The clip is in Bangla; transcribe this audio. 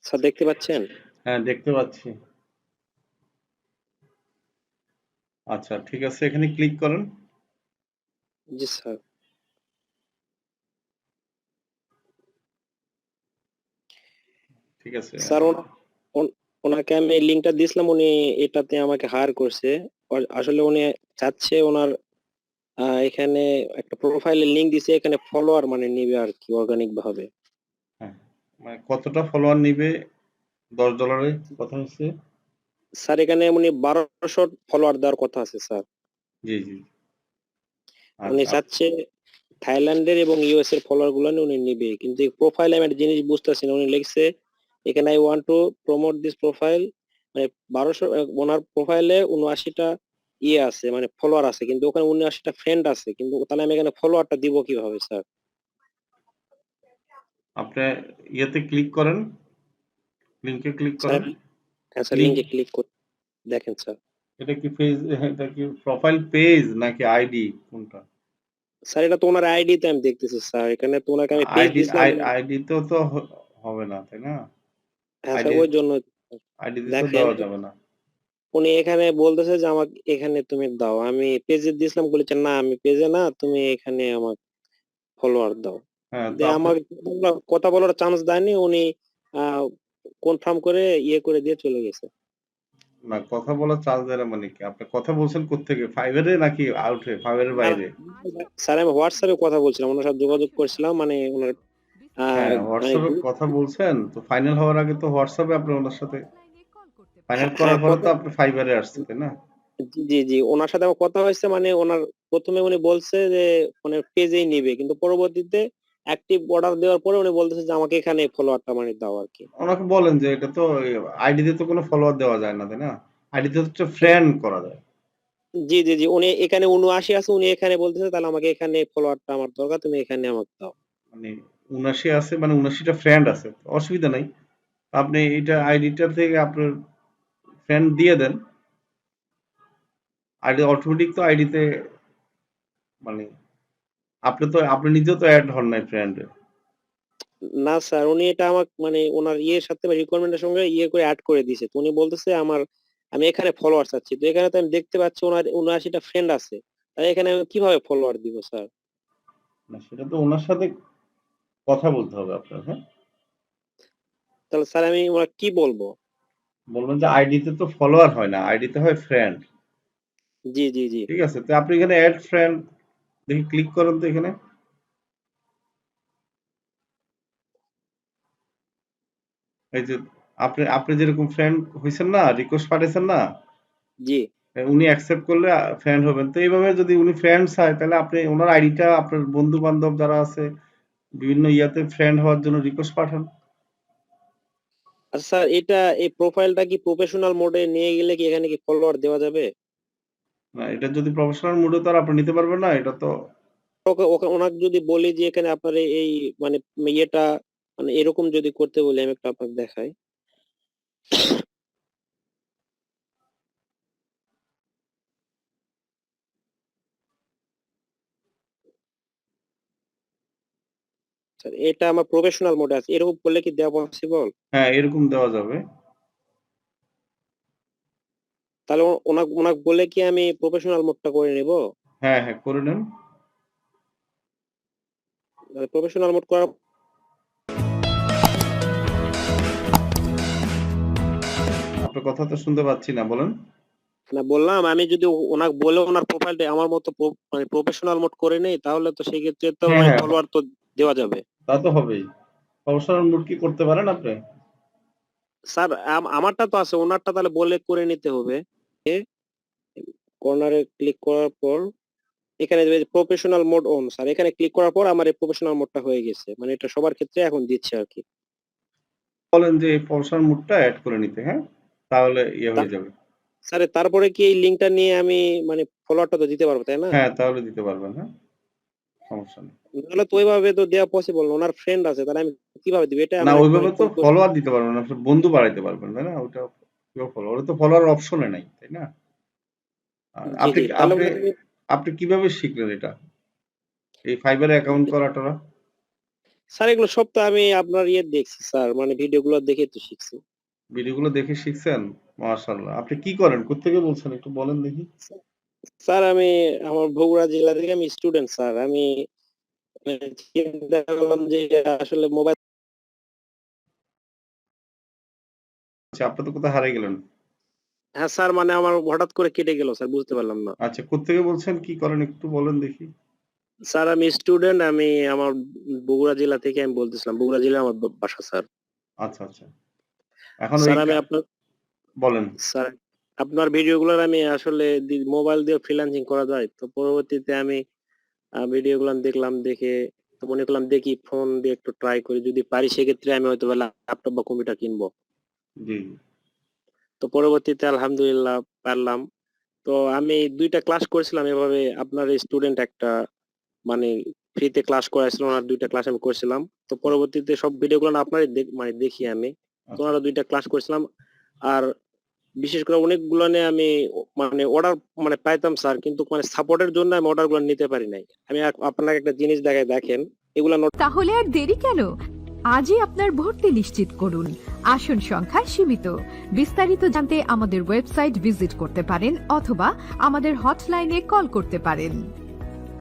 স্যার দেখতে পাচ্ছেন? হ্যাঁ, দেখতে পাচ্ছি। আচ্ছা, ঠিক আছে, এখানে ক্লিক করেন। জি স্যার। ঠিক আছে। স্যার ওনাকে আমি এই লিঙ্কটা দিয়েছিলাম, উনি এটাতে আমাকে হায়ার করছে। আসলে উনি চাচ্ছে ওনার এখানে একটা প্রোফাইলের লিংক দিছে, এখানে ফলোয়ার মানে নিবে আর কি অর্গানিক ভাবে। হ্যাঁ, মানে কতটা ফলোয়ার নিবে? $10 কথা হচ্ছে। স্যার এখানে উনি 1200 ফলোয়ার দেওয়ার কথা আছে স্যার। জি, জি। উনি আচ্ছা, চাচ্ছে থাইল্যান্ডের এবং ইউএস এর ফলোয়ার গুলো উনি নিবে, কিন্তু এই প্রোফাইলে আমি একটা জিনিস বুঝতেছি না। উনি লিখছে এখানে I want to promote this profile, মানে 1200 ওনার প্রোফাইলে 79টা ইয়ে আছে মানে ফলোয়ার আছে, কিন্তু ওখানে 79টা ফ্রেন্ড আছে, কিন্তু তাহলে আমি এখানে ফলোয়ারটা দিব কিভাবে স্যার? আপনি ইয়েতে ক্লিক করেন, লিংকে ক্লিক স্যার করেন। হ্যাঁ স্যার, লিংক, লিঙ্কে ক্লিক করে দেখেন স্যার। এটা কি পেজ, এটা কি প্রোফাইল পেজ নাকি আইডি কোনটা? স্যার এটা তো ওনার আইডিতে আমি দেখতেছি স্যার, এখানে তো ওনাকে আমি পেজ আইডি দিছিলাম। আইডি তো হবে না, তাই না? হ্যাঁ স্যার, আইডি ওই জন্য আইডি তো দেখেন দেওয়া যাবে না। উনি এখানে বলতেছে যে আমাকে এখানে তুমি দাও, আমি পেজে দিয়েছিলাম, বলেছে না আমি পেজে না, তুমি এখানে আমার ফলোয়ার দাও। হ্যাঁ, তো দিয়ে আপনি আমাকে কথা বলার চান্স দেয়নি উনি, আহ কনফার্ম করে ইয়ে করে দিয়ে চলে গেছে। না, কথা বলার চার্জ দেয় না মানে কি? আপনি কথা বলছেন কোত্থেকে? ফাইবারে নাকি আউটে? ফাইবারের না বাইরে? স্যার, আমি হোয়াটসঅ্যাপে কথা বলছিলাম, ওনার সাথে যোগাযোগ করছিলাম, মানে ওনার হ্যাঁ, মানে হোয়াটসঅ্যাপে কথা বলছেন তো, ফাইনাল হওয়ার আগে তো হোয়াটসঅ্যাপে আপনি ওনার সাথে ফাইনাল করার হ্যাঁ পরে তো কথা, আপনি ফাইবারে আসছে, তাই না? জি জি জি, ওনার সাথে আমার কথা হয়েছে, মানে ওনার প্রথমে উনি বলছে যে মানে পেজেই নিবে, কিন্তু পরবর্তীতে অ্যাক্টিভ অর্ডার দেওয়ার পরে উনি বলতেছে যে আমাকে এখানে ফলোয়ারটা মানে দাও আর কি। ওনাকে বলেন যে এটা তো আইডিতে তো কোনো ফলোয়ার দেওয়া যায় না, তাই না? আইডিতে হচ্ছে ফ্রেন্ড করা যায়। জি জি জি, উনি এখানে 79 আছে, উনি এখানে বলতেছে তাহলে আমাকে এখানে ফলোয়ারটা আমার দরকার, তুমি এখানে আমাকে দাও। মানে ৭৯ আছে, মানে ৭৯টা ফ্রেন্ড আছে, অসুবিধা নাই। আপনি এটা আইডিটা থেকে আপনার ফ্রেন্ড দিয়ে দেন। আইডি অটোমেটিক তো আইডিতে, মানে আপনি নিজেও তো অ্যাড হন নাই ফ্রেন্ডে। না স্যার, উনি এটা আমাকে মানে ওনার ইয়ের সাথে রিকোয়ারমেন্টের সঙ্গে ইয়ে করে অ্যাড করে দিয়েছে, তো উনি বলতেছে আমার আমি এখানে ফলোয়ার চাচ্ছি, তো এখানে তো আমি দেখতে পাচ্ছি ওনার 79টা ফ্রেন্ড আছে, তাই এখানে আমি কিভাবে ফলোয়ার দিব স্যার? না, সেটা তো ওনার সাথে কথা বলতে হবে আপনার, হ্যাঁ? তাহলে স্যার আমি ওনার কি বলবো? বলবেন যে আইডিতে তো ফলোয়ার হয় না, আইডিতে হয় ফ্রেন্ড। জি জি জি। ঠিক আছে, তো আপনি এখানে অ্যাড ফ্রেন্ড দেখি ক্লিক করেন তো এখানে। এই যে আপনি আপনি যেরকম ফ্রেন্ড হইছেন না, রিকোয়েস্ট পাঠাইছেন না, জি উনি অ্যাকসেপ্ট করলে ফ্রেন্ড হবেন। তো এইভাবে যদি উনি ফ্রেন্ড চায় তাহলে আপনি ওনার আইডিটা আপনার বন্ধু বান্ধব যারা আছে বিভিন্ন ইয়াতে ফ্রেন্ড হওয়ার জন্য রিকোয়েস্ট পাঠান। আচ্ছা স্যার, এটা এই প্রোফাইলটা কি প্রফেশনাল মোডে নিয়ে গেলে কি এখানে কি ফলোয়ার দেওয়া যাবে? না, এটা যদি প্রফেশনাল মুডে তো আর আপনি নিতে পারবেন না, এটা তো। ওকে ওকে ওনাকে যদি বলি যে এখানে আপনার এই মানে ইয়েটা মানে এরকম যদি করতে বলি, আমি একটু আপনাকে দেখাই। স্যার এটা আমার প্রফেশনাল মোডে আছে, এরকম করলে কি দেওয়া পসিবল? হ্যাঁ, এরকম দেওয়া যাবে। তাহলে ওনাকে ওনাকে বলে কি আমি প্রফেশনাল মোডটা করে নিব? হ্যাঁ, হ্যাঁ, করে নেন। প্রফেশনাল মোড করার আপনার কথা তো শুনতে পাচ্ছি না, বলেন। না, বললাম আমি যদি ওনাকে বলে ওনার প্রোফাইলটা আমার মতো মানে প্রফেশনাল মোড করে নেই, তাহলে তো সেই ক্ষেত্রে তো হ্যাঁ, মানে হ্যাঁ, ফলোয়ার তো দেওয়া যাবে। তা তো হবেই। প্রফেশনাল মুড কি করতে পারেন আপনি? স্যার আমারটা তো আছে, ওনারটা তাহলে বলে করে নিতে হবে। কর্নারে ক্লিক করার পর এখানে প্রফেশনাল মোড অন, স্যার এখানে ক্লিক করার পর আমার এই প্রফেশনাল মোডটা হয়ে গেছে, মানে এটা সবার ক্ষেত্রে এখন দিচ্ছে আর কি। বলেন যে এই প্রফেশনাল মুডটা অ্যাড করে নিতে, হ্যাঁ? তাহলে ইয়ে হয়ে তা- যাবে। স্যার তারপরে কি এই লিঙ্কটা নিয়ে আমি মানে ফলোয়ারটা তো দিতে পারবো তাই না? হ্যাঁ, তাহলে দিতে পারবেন, হ্যাঁ? সমস্যা নেই। নাহলে তো ওইভাবে তো দেওয়া পসিবল না, ওনার ফ্রেন্ড আছে, তাহলে আমি কিভাবে দিব এটা না, আমার মানে ওইভাবে তো খুব। ফলোয়ার দিতে পারবেন না, আপনি বন্ধু বাড়াইতে পারবেন, তাই না? ওটা ফলোয়ার, তো ফলোয়ার অপশনে নাই, তাই না? আর জি আপনি জি, তাহলে আপনি ওনাকে আপনি কিভাবে শিখলেন এটা, এই ফাইবারে অ্যাকাউন্ট করাটা? স্যার এগুলো সব তো আমি আপনার দেখছি স্যার, মানে ভিডিওগুলো দেখে তো শিখছি। ভিডিওগুলো দেখে শিখছেন? মাশাআল্লাহ। আপনি কি করেন? কোত্থেকে বলছেন একটু বলেন দেখি? স্যার আমি আমার বগুড়া জেলা থেকে আমি স্টুডেন্ট স্যার। আমি চিন্তা করলাম যে আসলে মোবাইল। আচ্ছা, আপনি তো কোথায় হারিয়ে গেলেন? হ্যাঁ স্যার, মানে আমার হঠাৎ করে কেটে গেল স্যার, বুঝতে পারলাম না। আচ্ছা, কোত্থেকে বলছেন? কি করেন একটু বলেন দেখি? স্যার আমি স্টুডেন্ট, আমি আমার বগুড়া জেলা থেকে আমি বলতেছিলাম, বগুড়া জেলা আমার বাসা স্যার। আচ্ছা, আচ্ছা। এখন ওই স্যার আমি আপনার বলেন। স্যার আপনার ভিডিওগুলোর আমি আসলে মোবাইল দিয়ে ফ্রিল্যান্সিং করা যায় তো, পরবর্তীতে আমি ভিডিওগুলো দেখলাম, দেখে তো মনে করলাম দেখি ফোন দিয়ে একটু ট্রাই করি, যদি পারি সেক্ষেত্রে আমি হয়তো ল্যাপটপ বা কম্পিউটার কিনবো। জি। তো পরবর্তীতে আলহামদুলিল্লাহ পারলাম। তো আমি ২টা ক্লাস করেছিলাম এভাবে, আপনার স্টুডেন্ট একটা মানে ফ্রিতে ক্লাস করাইছিল, ওনার ২টা ক্লাস আমি করছিলাম। তো পরবর্তীতে সব ভিডিওগুলো না আপনারই মানে দেখি আমি। তো আচ্ছা। ওনারা ২টা ক্লাস করছিলাম। আর বিশেষ করে অনেকগুলো নিয়ে আমি মানে অর্ডার মানে পাইতাম স্যার, কিন্তু মানে সাপোর্টের জন্য আমি অর্ডারগুলো নিতে পারি নাই। আমি আপনাকে একটা জিনিস দেখাই, দেখেন এগুলা নোট। তাহলে আর দেরি কেন? আজই আপনার ভর্তি নিশ্চিত করুন। আসন সংখ্যা সীমিত। বিস্তারিত জানতে আমাদের ওয়েবসাইট ভিজিট করতে পারেন অথবা আমাদের হটলাইনে কল করতে পারেন।